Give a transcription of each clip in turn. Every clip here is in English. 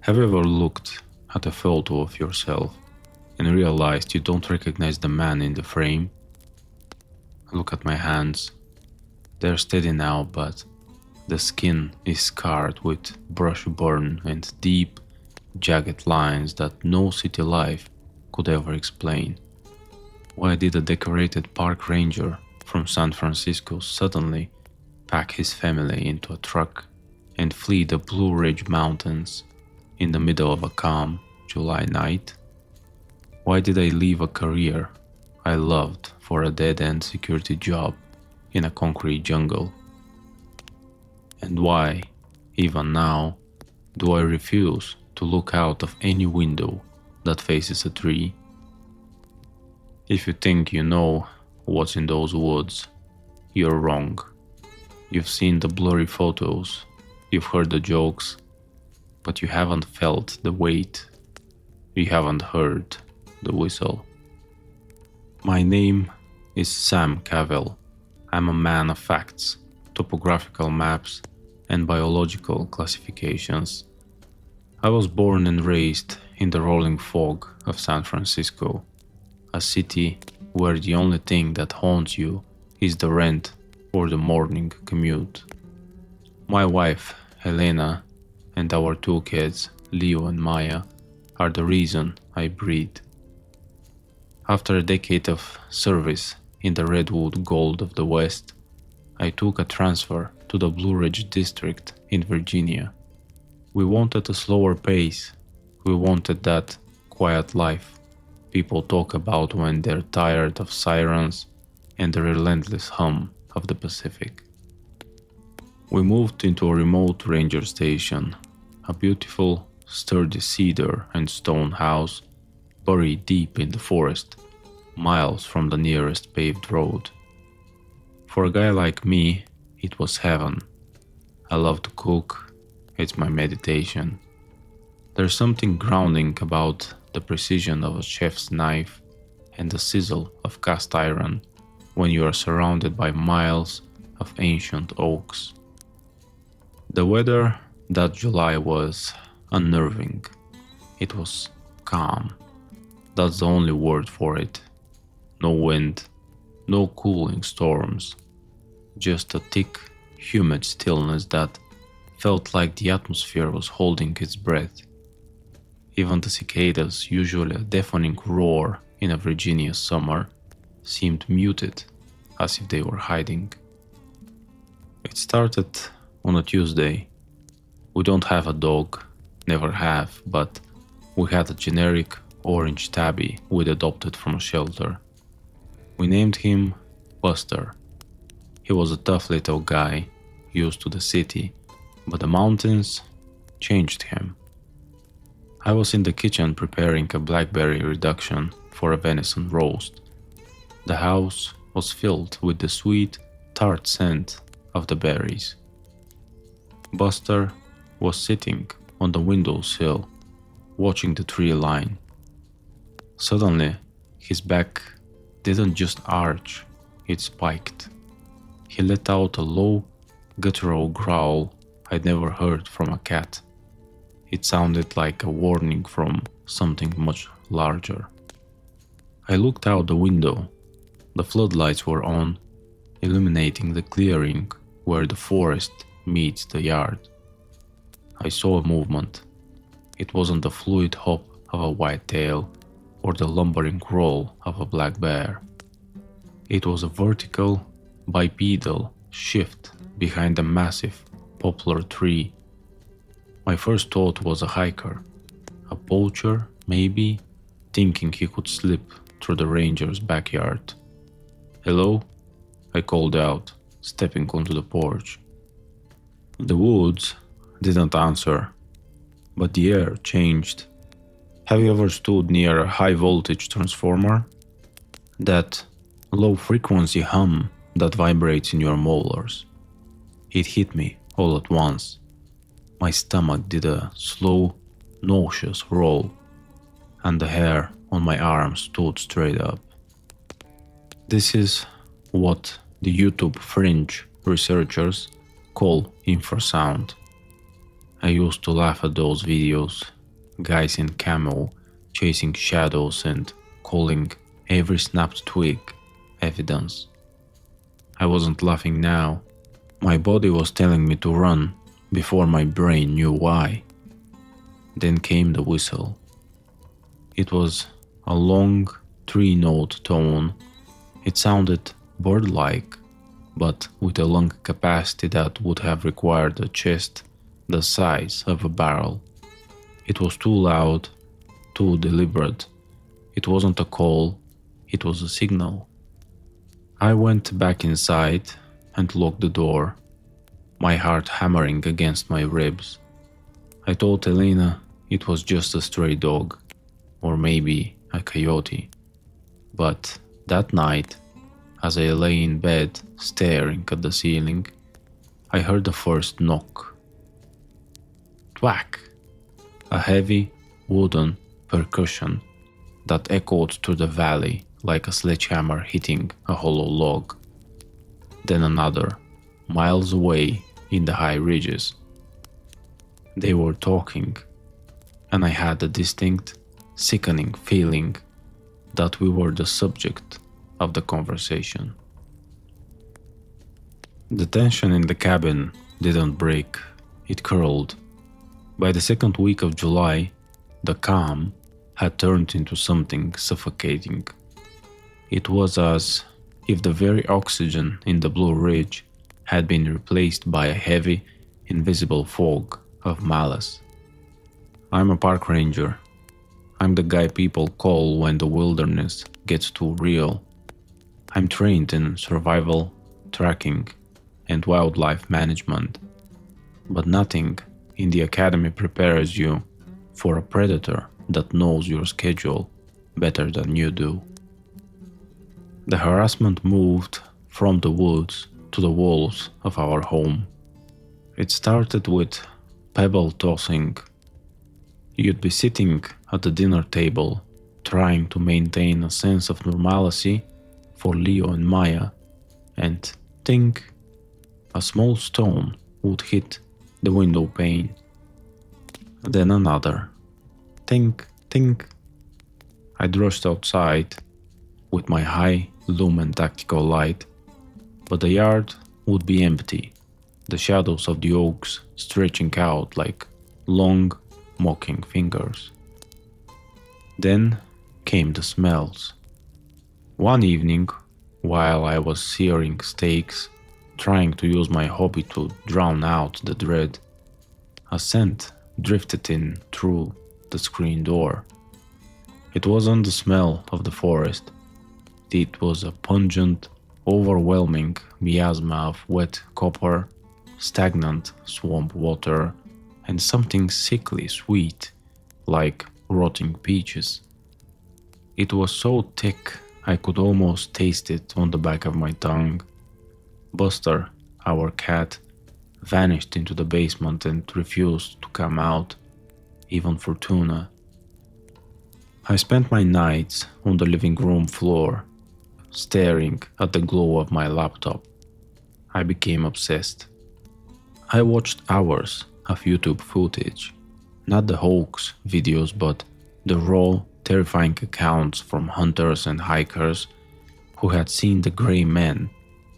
Have you ever looked at a photo of yourself and realized you don't recognize the man in the frame? Look at my hands. They're steady now, but the skin is scarred with brush burn and deep, jagged lines that no city life could ever explain. Why did a decorated park ranger from San Francisco suddenly pack his family into a truck and flee the Blue Ridge Mountains in the middle of a calm July night? Why did I leave a career I loved for a dead-end security job in a concrete jungle? And why, even now, do I refuse to look out of any window that faces a tree? If you think you know what's in those woods, you're wrong. You've seen the blurry photos, you've heard the jokes, but you haven't felt the weight. You haven't heard the whistle. My name is Sam Cavill. I'm a man of facts, topographical maps, and biological classifications. I was born and raised in the rolling fog of San Francisco, a city where the only thing that haunts you is the rent or the morning commute. My wife, Helena, and our two kids, Leo and Maya, are the reason I breathe. After a decade of service in the Redwood Gold of the West, I took a transfer to the Blue Ridge District in Virginia. We wanted a slower pace. We wanted that quiet life people talk about when they're tired of sirens and the relentless hum of the Pacific. We moved into a remote ranger station, a beautiful, sturdy cedar and stone house buried deep in the forest, miles from the nearest paved road. For a guy like me, it was heaven. I love to cook, it's my meditation. There's something grounding about the precision of a chef's knife and the sizzle of cast iron when you are surrounded by miles of ancient oaks. The weather that July was unnerving. It was calm. That's the only word for it. No wind, no cooling storms, just a thick, humid stillness that felt like the atmosphere was holding its breath. Even the cicadas, usually a deafening roar in a Virginia summer, seemed muted, as if they were hiding. It started on a Tuesday. We don't have a dog, never have, but we had a generic orange tabby we'd adopted from a shelter. We named him Buster. He was a tough little guy, used to the city, but the mountains changed him. I was in the kitchen preparing a blackberry reduction for a venison roast. The house was filled with the sweet, tart scent of the berries. Buster was sitting on the windowsill, watching the tree line. Suddenly, his back didn't just arch, it spiked. He let out a low, guttural growl I'd never heard from a cat. It sounded like a warning from something much larger. I looked out the window. The floodlights were on, illuminating the clearing where the forest meets the yard. I saw a movement. It wasn't the fluid hop of a whitetail or the lumbering roll of a black bear. It was a vertical, bipedal shift behind a massive poplar tree. My first thought was a hiker, a poacher, maybe, thinking he could slip through the ranger's backyard. "Hello?" I called out, stepping onto the porch. The woods didn't answer, but the air changed. Have you ever stood near a high-voltage transformer? That low-frequency hum that vibrates in your molars. It hit me all at once. My stomach did a slow, nauseous roll, and the hair on my arm stood straight up. This is what the YouTube fringe researchers call infrasound. I used to laugh at those videos guys in camo chasing shadows and calling every snapped twig evidence. I wasn't laughing now. My body was telling me to run before my brain knew why. Then came the whistle. It was a long three-note tone. It sounded bird-like, but with a lung capacity that would have required a chest the size of a barrel. It was too loud, too deliberate. It wasn't a call, it was a signal. I went back inside and locked the door, my heart hammering against my ribs. I told Elena it was just a stray dog, or maybe a coyote. But that night, as I lay in bed staring at the ceiling, I heard the first knock. Thwack! A heavy, wooden percussion that echoed through the valley like a sledgehammer hitting a hollow log. Then another, miles away in the high ridges. They were talking, and I had a distinct, sickening feeling that we were the subject of the conversation. The tension in the cabin didn't break, it curled. By the second week of July, the calm had turned into something suffocating. It was as if the very oxygen in the Blue Ridge had been replaced by a heavy, invisible fog of malice. I'm a park ranger. I'm the guy people call when the wilderness gets too real. I'm trained in survival, tracking, and wildlife management. But nothing in the academy prepares you for a predator that knows your schedule better than you do. The harassment moved from the woods to the walls of our home. It started with pebble tossing. You'd be sitting at the dinner table trying to maintain a sense of normalcy for Leo and Maya, and think a small stone would hit the window pane. Then another. Think. I'd rushed outside with my high lumen tactical light, but the yard would be empty, the shadows of the oaks stretching out like long, mocking fingers. Then came the smells. One evening, while I was searing steaks, trying to use my hobby to drown out the dread, a scent drifted in through the screen door. It wasn't the smell of the forest. It was a pungent, overwhelming miasma of wet copper, stagnant swamp water, and something sickly sweet, like rotting peaches. It was so thick I could almost taste it on the back of my tongue. Buster, our cat, vanished into the basement and refused to come out, even for tuna. I spent my nights on the living room floor, staring at the glow of my laptop. I became obsessed. I watched hours of YouTube footage, not the hoax videos, but the raw, terrifying accounts from hunters and hikers who had seen the gray men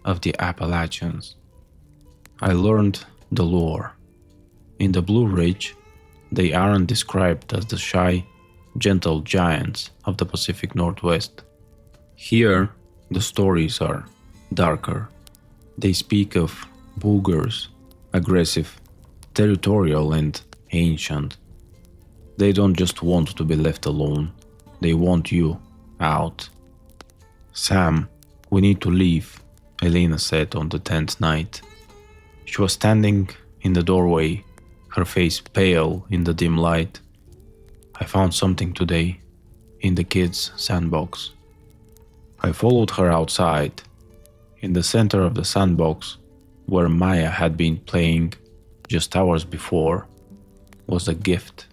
of the Appalachians. I learned the lore. In the Blue Ridge, they aren't described as the shy, gentle giants of the Pacific Northwest. Here, the stories are darker. They speak of Boogers, aggressive, territorial, and ancient. They don't just want to be left alone, they want you out. Sam, we need to leave, Elena said on the 10th night. She was standing in the doorway, her face pale in the dim light. I found something today, in the kids' sandbox. I followed her outside. In the center of the sandbox, where Maya had been playing just hours before, was a gift.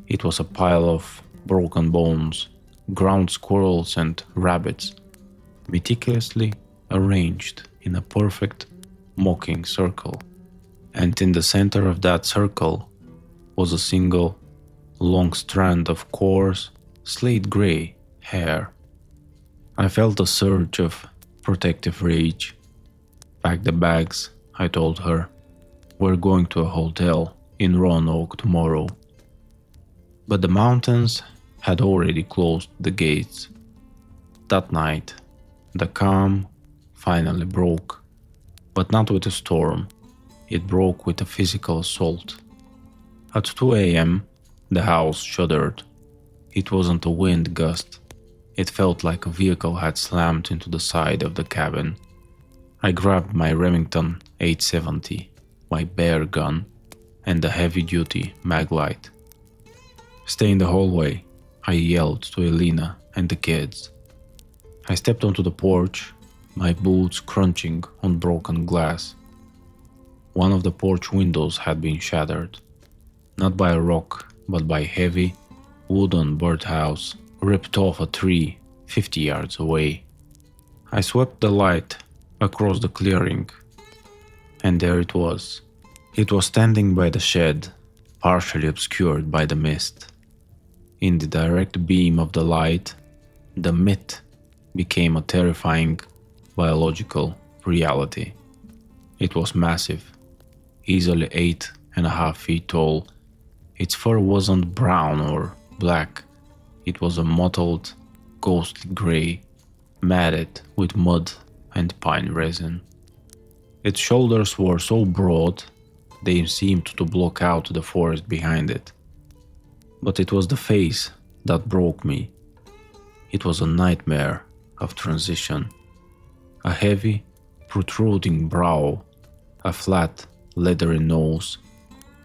It was a pile of broken bones, ground squirrels and rabbits, meticulously arranged in a perfect, mocking circle. And in the center of that circle was a single, long strand of coarse, slate gray hair. I felt a surge of protective rage. "Pack the bags," I told her. "We're going to a hotel in Roanoke tomorrow." But the mountains had already closed the gates. That night, the calm finally broke, but not with a storm. It broke with a physical assault. At 2 a.m., the house shuddered. It wasn't a wind gust. It felt like a vehicle had slammed into the side of the cabin. I grabbed my Remington 870, my bear gun, and the heavy-duty maglite. "Stay in the hallway," I yelled to Elena and the kids. I stepped onto the porch, my boots crunching on broken glass. One of the porch windows had been shattered, not by a rock, but by a heavy, wooden birdhouse ripped off a tree 50 yards away. I swept the light across the clearing, and there it was. It was standing by the shed, partially obscured by the mist. In the direct beam of the light, the myth became a terrifying biological reality. It was massive, easily 8.5 feet tall. Its fur wasn't brown or black. It was a mottled, ghostly gray, matted with mud and pine resin. Its shoulders were so broad they seemed to block out the forest behind it. But it was the face that broke me. It was a nightmare of transition. A heavy, protruding brow, a flat, leathery nose,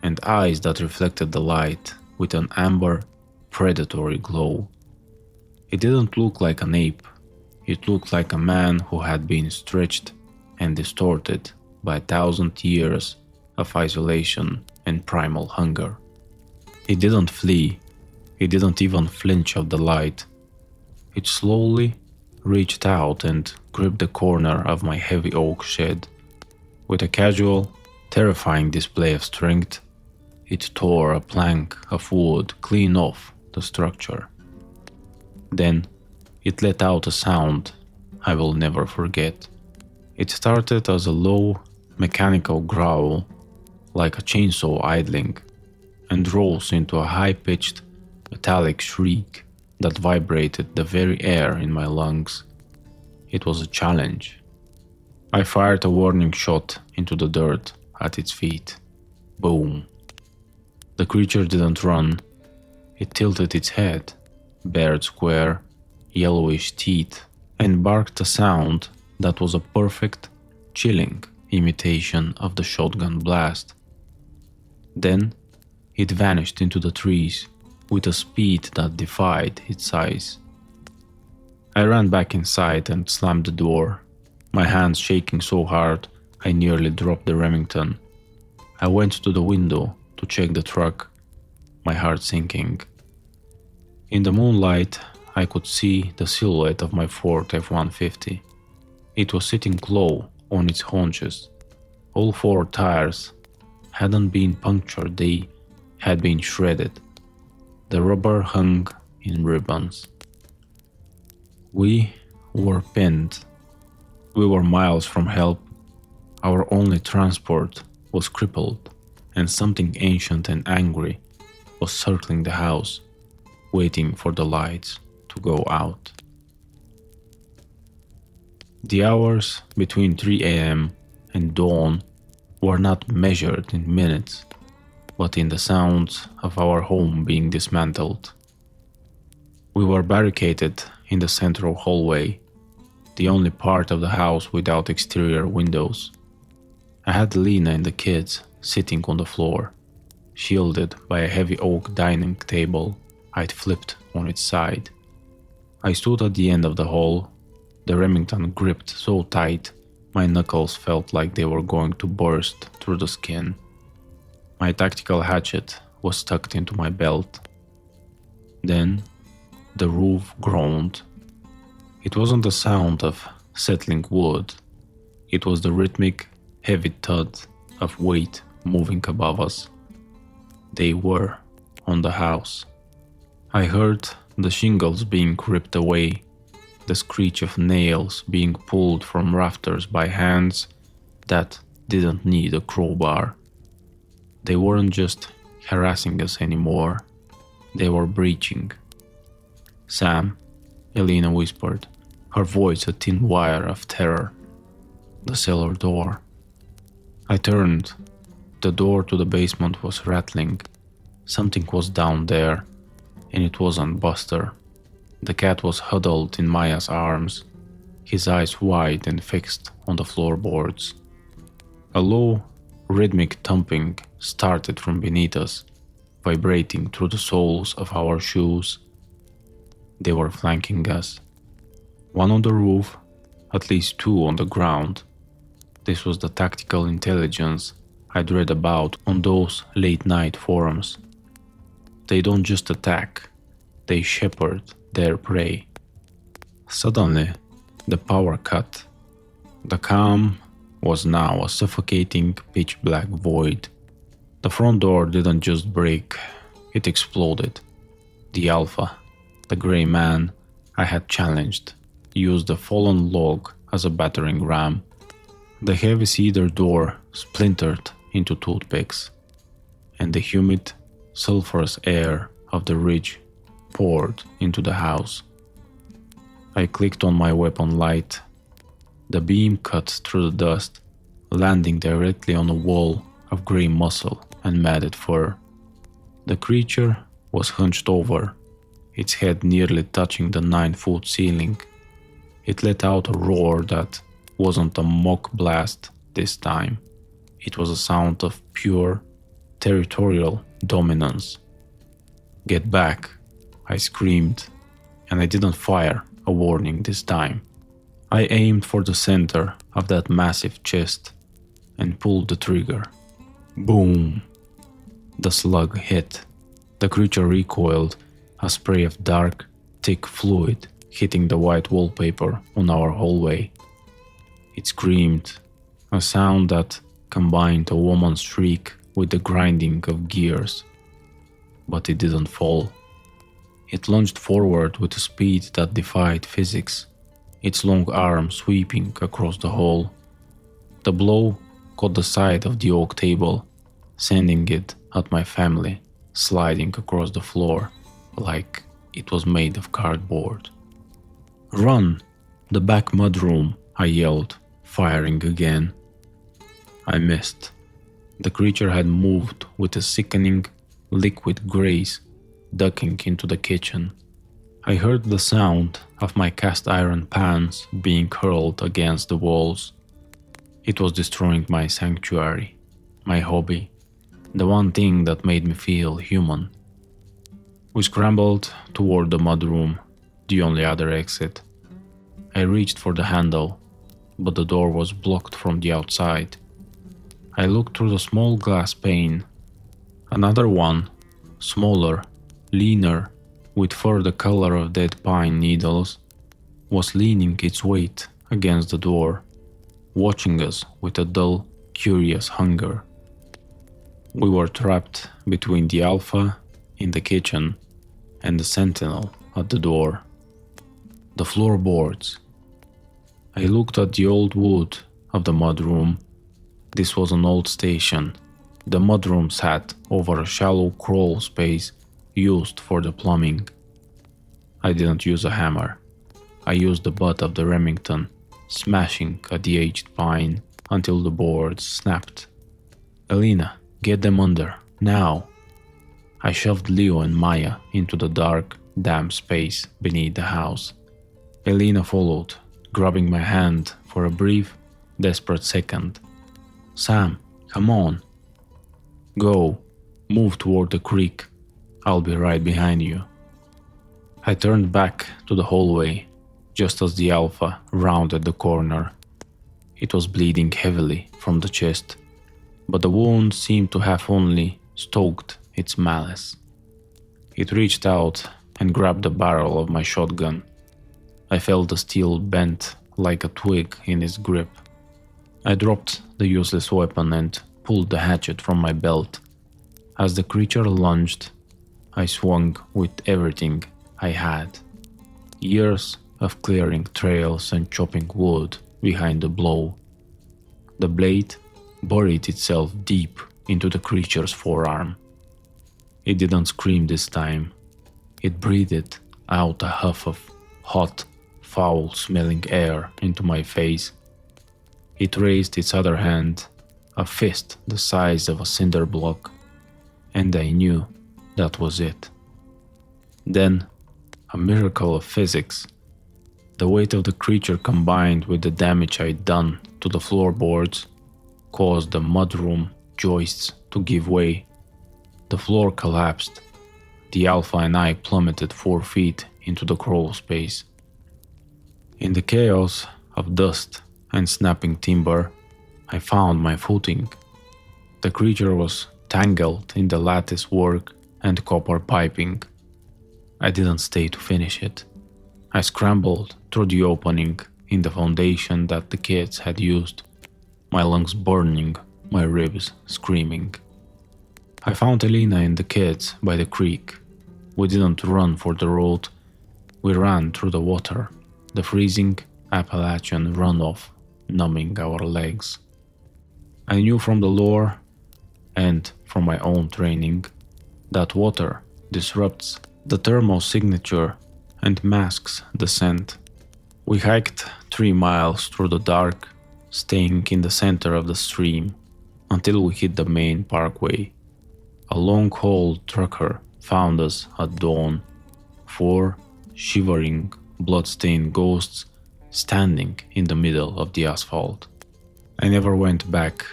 and eyes that reflected the light with an amber, predatory glow. It didn't look like an ape. It looked like a man who had been stretched and distorted by 1,000 years of isolation and primal hunger. It didn't flee. It didn't even flinch at the light. It slowly reached out and gripped the corner of my heavy oak shed. With a casual, terrifying display of strength, it tore a plank of wood clean off the structure. Then it let out a sound I will never forget. It started as a low, mechanical growl, like a chainsaw idling, and rose into a high-pitched, metallic shriek that vibrated the very air in my lungs. It was a challenge. I fired a warning shot into the dirt at its feet. Boom. The creature didn't run. It tilted its head, bared square, yellowish teeth, and barked a sound that was a perfect, chilling imitation of the shotgun blast. Then it vanished into the trees with a speed that defied its size. I ran back inside and slammed the door, my hands shaking so hard I nearly dropped the Remington. I went to the window to check the truck, my heart sinking. In the moonlight, I could see the silhouette of my Ford F-150. It was sitting low on its haunches. All 4 tires hadn't been punctured, they had been shredded. The rubber hung in ribbons. We were pinned. We were miles from help. Our only transport was crippled, and something ancient and angry was circling the house, waiting for the lights to go out. The hours between 3 a.m. and dawn were not measured in minutes, but in the sounds of our home being dismantled. We were barricaded in the central hallway, the only part of the house without exterior windows. I had Lena and the kids sitting on the floor, shielded by a heavy oak dining table I'd flipped on its side. I stood at the end of the hall, the Remington gripped so tight my knuckles felt like they were going to burst through the skin. My tactical hatchet was tucked into my belt. Then the roof groaned. It wasn't the sound of settling wood. It was the rhythmic, heavy thud of weight moving above us. They were on the house. I heard the shingles being ripped away, the screech of nails being pulled from rafters by hands that didn't need a crowbar. They weren't just harassing us anymore, they were breaching. "Sam," Elena whispered, her voice a thin wire of terror. "The cellar door." I turned. The door to the basement was rattling. Something was down there, and it wasn't Buster. The cat was huddled in Maya's arms, his eyes wide and fixed on the floorboards. A low, rhythmic thumping started from beneath us, vibrating through the soles of our shoes. They were flanking us. One on the roof, at least two on the ground. This was the tactical intelligence I'd read about on those late-night forums. They don't just attack, they shepherd their prey. Suddenly, the power cut. The calm was now a suffocating pitch-black void. The front door didn't just break, it exploded. The Alpha, the grey man I had challenged, used a fallen log as a battering ram. The heavy cedar door splintered into toothpicks, and the humid, sulphurous air of the ridge poured into the house. I clicked on my weapon light. The beam cut through the dust, landing directly on a wall of grey muscle and matted fur. The creature was hunched over, its head nearly touching the 9-foot ceiling. It let out a roar that wasn't a mock blast this time. It was a sound of pure, territorial dominance. "Get back," I screamed, and I didn't fire a warning this time. I aimed for the center of that massive chest and pulled the trigger. Boom! The slug hit. The creature recoiled, a spray of dark, thick fluid hitting the white wallpaper on our hallway. It screamed, a sound that combined a woman's shriek with the grinding of gears. But it didn't fall. It lunged forward with a speed that defied physics, its long arm sweeping across the hall. The blow caught the side of the oak table, sending it at my family, sliding across the floor like it was made of cardboard. "Run! The back mudroom!" I yelled, firing again. I missed. The creature had moved with a sickening, liquid grace, ducking into the kitchen. I heard the sound of my cast iron pans being hurled against the walls. It was destroying my sanctuary, my hobby, the one thing that made me feel human. We scrambled toward the mudroom, the only other exit. I reached for the handle, but the door was blocked from the outside. I looked through the small glass pane. Another one, smaller, leaner, with fur the color of dead pine needles, was leaning its weight against the door, watching us with a dull, curious hunger. We were trapped between the Alpha in the kitchen and the sentinel at the door. The floorboards. I looked at the old wood of the mudroom. This was an old station. The mudroom sat over a shallow crawl space used for the plumbing. I didn't use a hammer. I used the butt of the Remington, smashing at the aged pine until the boards snapped. "Elena, get them under, now!" I shoved Leo and Maya into the dark, damp space beneath the house. Elena followed, grabbing my hand for a brief, desperate second. "Sam, come on." "Go. Move toward the creek. I'll be right behind you." I turned back to the hallway, just as the Alpha rounded the corner. It was bleeding heavily from the chest, but the wound seemed to have only stoked its malice. It reached out and grabbed the barrel of my shotgun. I felt the steel bent like a twig in its grip. I dropped the useless weapon and pulled the hatchet from my belt. As the creature lunged, I swung with everything I had. Years of clearing trails and chopping wood behind the blow. The blade buried itself deep into the creature's forearm. It didn't scream this time. It breathed out a huff of hot, foul-smelling air into my face. It raised its other hand, a fist the size of a cinder block, and I knew that was it. Then, a miracle of physics. The weight of the creature combined with the damage I'd done to the floorboards caused the mudroom joists to give way. The floor collapsed. The Alpha and I plummeted 4 feet into the crawl space. In the chaos of dust and snapping timber, I found my footing. The creature was tangled in the lattice work and copper piping. I didn't stay to finish it. I scrambled through the opening in the foundation that the kids had used, my lungs burning, my ribs screaming. I found Elena and the kids by the creek. We didn't run for the road, we ran through the water, the freezing Appalachian runoff numbing our legs. I knew from the lore and from my own training that water disrupts the thermal signature and masks the scent. We hiked 3 miles through the dark, staying in the center of the stream until we hit the main parkway. A long-hauled trucker found us at dawn, 4 shivering, blood-stained ghosts standing in the middle of the asphalt. I never went back,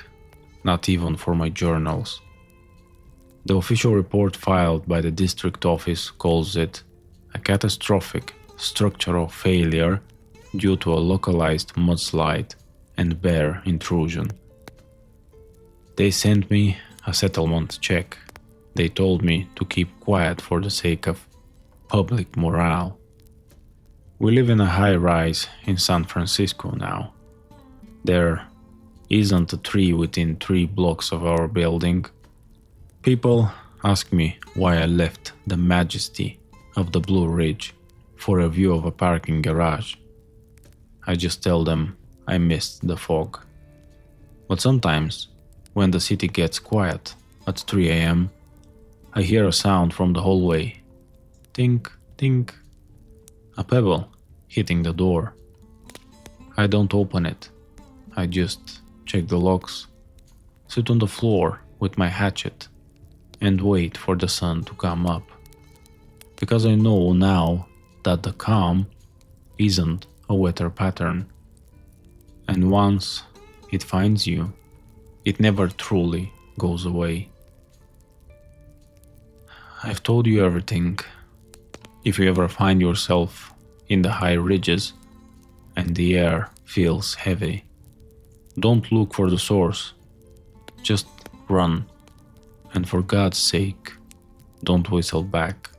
not even for my journals. The official report filed by the district office calls it a catastrophic structural failure due to a localized mudslide and bear intrusion. They sent me a settlement check. They told me to keep quiet for the sake of public morale. We live in a high-rise in San Francisco now. There isn't a tree within 3 blocks of our building. People ask me why I left the majesty of the Blue Ridge for a view of a parking garage. I just tell them I missed the fog. But sometimes, when the city gets quiet at 3 a.m., I hear a sound from the hallway. Tink, tink. A pebble hitting the door. I don't open it. I just check the locks, sit on the floor with my hatchet, and wait for the sun to come up. Because I know now that the calm isn't a weather pattern. And once it finds you, it never truly goes away. I've told you everything. If you ever find yourself in the high ridges and the air feels heavy, don't look for the source. Just run. And for God's sake, don't whistle back.